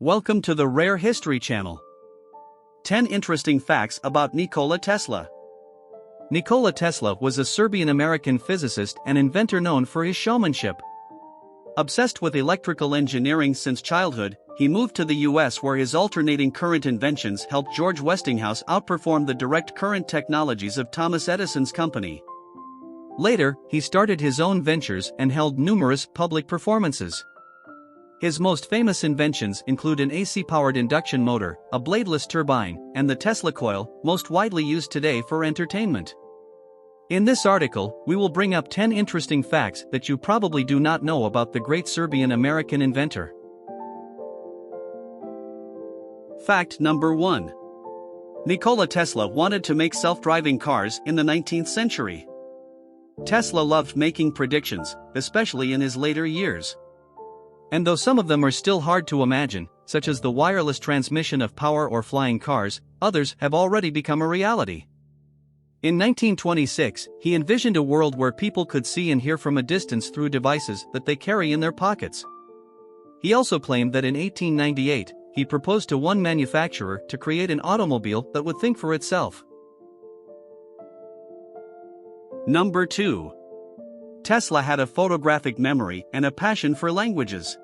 Welcome to the Rare History Channel. 10 interesting facts about Nikola Tesla. Nikola Tesla was a Serbian-American physicist and inventor known for his showmanship. Obsessed with electrical engineering since childhood, he moved to the US where his alternating current inventions helped George Westinghouse outperform the direct current technologies of Thomas Edison's company. Later, he started his own ventures and held numerous public performances. His most famous inventions include an AC-powered induction motor, a bladeless turbine, and the Tesla coil, most widely used today for entertainment. In this article, we will bring up 10 interesting facts that you probably do not know about the great Serbian-American inventor. Fact number 1. Nikola Tesla wanted to make self-driving cars in the 19th century. Tesla loved making predictions, especially in his later years. And though some of them are still hard to imagine, such as the wireless transmission of power or flying cars, others have already become a reality. In 1926, he envisioned a world where people could see and hear from a distance through devices that they carry in their pockets. He also claimed that in 1898, he proposed to one manufacturer to create an automobile that would think for itself. Number 2. Tesla had a photographic memory and a passion for languages.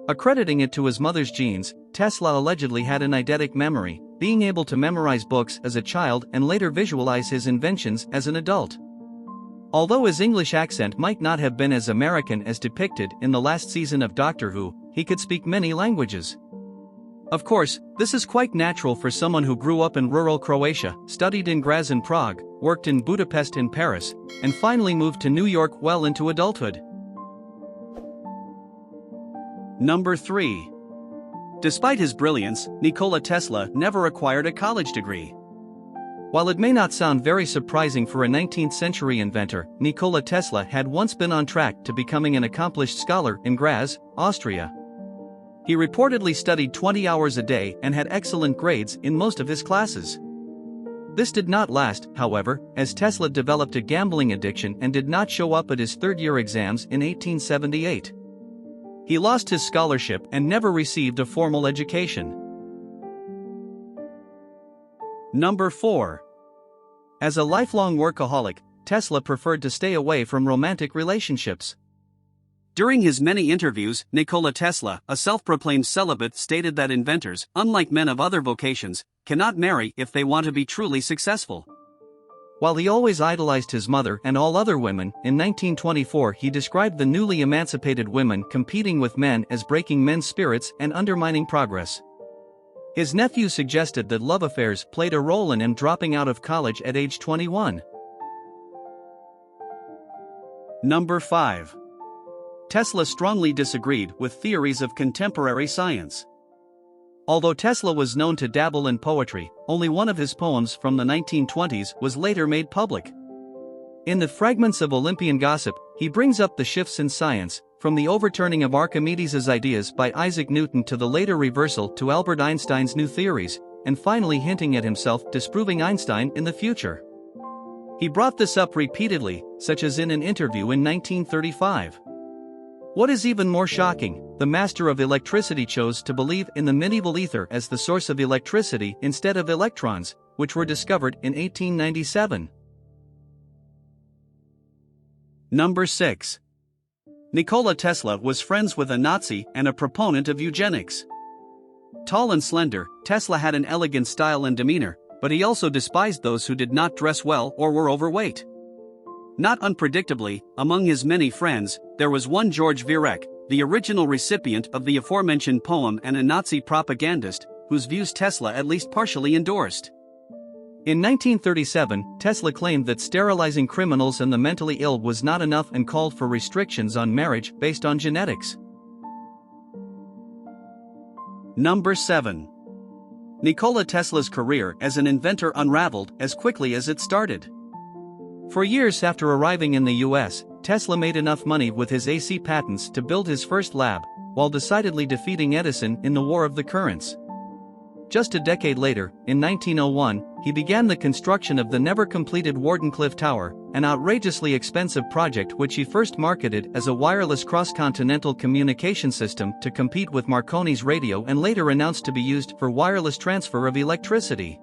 Accrediting it to his mother's genes, Tesla allegedly had an eidetic memory, being able to memorize books as a child and later visualize his inventions as an adult. Although his English accent might not have been as American as depicted in the last season of Doctor Who, he could speak many languages. Of course, this is quite natural for someone who grew up in rural Croatia, studied in Graz and Prague, worked in Budapest and Paris, and finally moved to New York well into adulthood. Number 3. Despite his brilliance, Nikola Tesla never acquired a college degree. While it may not sound very surprising for a 19th century inventor, Nikola Tesla had once been on track to becoming an accomplished scholar in Graz, Austria. He reportedly studied 20 hours a day and had excellent grades in most of his classes. This did not last, however, as Tesla developed a gambling addiction and did not show up at his third-year exams in 1878. He lost his scholarship and never received a formal education. Number 4. As a lifelong workaholic, Tesla preferred to stay away from romantic relationships. During his many interviews, Nikola Tesla, a self-proclaimed celibate, stated that inventors, unlike men of other vocations, cannot marry if they want to be truly successful. While he always idolized his mother and all other women, in 1924 he described the newly emancipated women competing with men as breaking men's spirits and undermining progress. His nephew suggested that love affairs played a role in him dropping out of college at age 21. Number 5. Tesla strongly disagreed with theories of contemporary science. Although Tesla was known to dabble in poetry, only one of his poems from the 1920s was later made public. In the Fragments of Olympian Gossip, he brings up the shifts in science, from the overturning of Archimedes' ideas by Isaac Newton to the later reversal to Albert Einstein's new theories, and finally hinting at himself disproving Einstein in the future. He brought this up repeatedly, such as in an interview in 1935. What is even more shocking, the master of electricity chose to believe in the medieval ether as the source of electricity instead of electrons, which were discovered in 1897. Number 6. Nikola Tesla was friends with a Nazi and a proponent of eugenics. Tall and slender, Tesla had an elegant style and demeanor, but he also despised those who did not dress well or were overweight. Not unpredictably, among his many friends, there was one George Virek, the original recipient of the aforementioned poem and a Nazi propagandist, whose views Tesla at least partially endorsed. In 1937, Tesla claimed that sterilizing criminals and the mentally ill was not enough and called for restrictions on marriage based on genetics. Number 7. Nikola Tesla's career as an inventor unraveled as quickly as it started. For years after arriving in the US, Tesla made enough money with his AC patents to build his first lab, while decidedly defeating Edison in the War of the Currents. Just a decade later, in 1901, he began the construction of the never-completed Wardenclyffe Tower, an outrageously expensive project which he first marketed as a wireless cross-continental communication system to compete with Marconi's radio and later announced to be used for wireless transfer of electricity.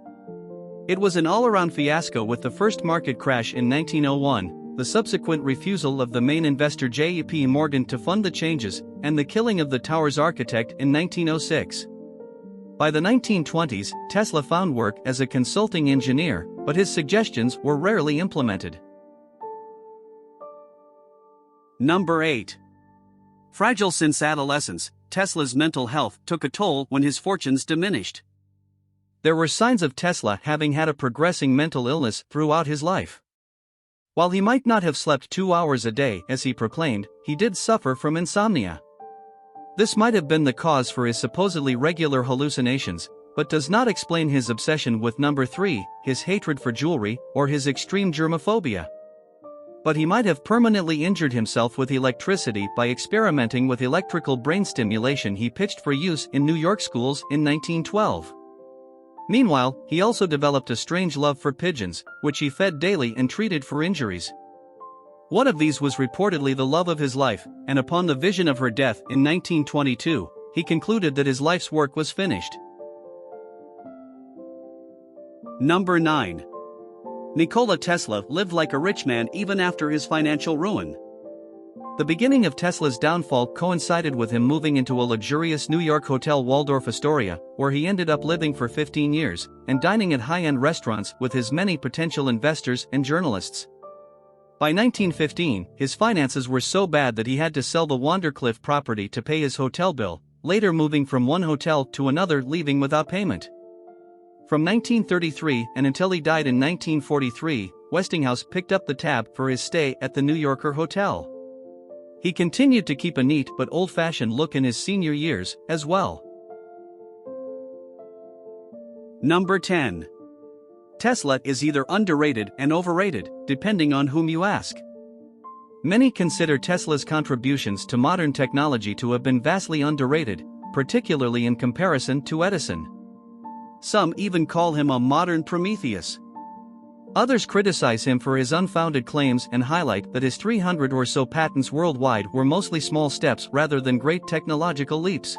It was an all-around fiasco, with the first market crash in 1901, the subsequent refusal of the main investor J.P. Morgan to fund the changes, and the killing of the tower's architect in 1906. By the 1920s, Tesla found work as a consulting engineer, but his suggestions were rarely implemented. Number 8. Fragile since adolescence, Tesla's mental health took a toll when his fortunes diminished. There were signs of Tesla having had a progressing mental illness throughout his life. While he might not have slept 2 hours a day as he proclaimed, he did suffer from insomnia. This might have been the cause for his supposedly regular hallucinations, but does not explain his obsession with number 3, his hatred for jewelry, or his extreme germophobia. But he might have permanently injured himself with electricity by experimenting with electrical brain stimulation he pitched for use in New York schools in 1912. Meanwhile, he also developed a strange love for pigeons, which he fed daily and treated for injuries. One of these was reportedly the love of his life, and upon the vision of her death in 1922, he concluded that his life's work was finished. Number 9. Nikola Tesla lived like a rich man even after his financial ruin. The beginning of Tesla's downfall coincided with him moving into a luxurious New York hotel Waldorf Astoria, where he ended up living for 15 years, and dining at high-end restaurants with his many potential investors and journalists. By 1915, his finances were so bad that he had to sell the Wardenclyffe property to pay his hotel bill, later moving from one hotel to another, leaving without payment. From 1933 and until he died in 1943, Westinghouse picked up the tab for his stay at the New Yorker hotel. He continued to keep a neat but old-fashioned look in his senior years, as well. Number 10. Tesla is either underrated and overrated, depending on whom you ask. Many consider Tesla's contributions to modern technology to have been vastly underrated, particularly in comparison to Edison. Some even call him a modern Prometheus. Others criticize him for his unfounded claims and highlight that his 300 or so patents worldwide were mostly small steps rather than great technological leaps.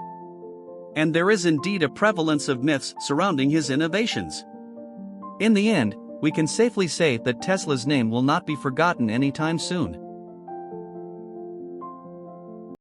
And there is indeed a prevalence of myths surrounding his innovations. In the end, we can safely say that Tesla's name will not be forgotten anytime soon.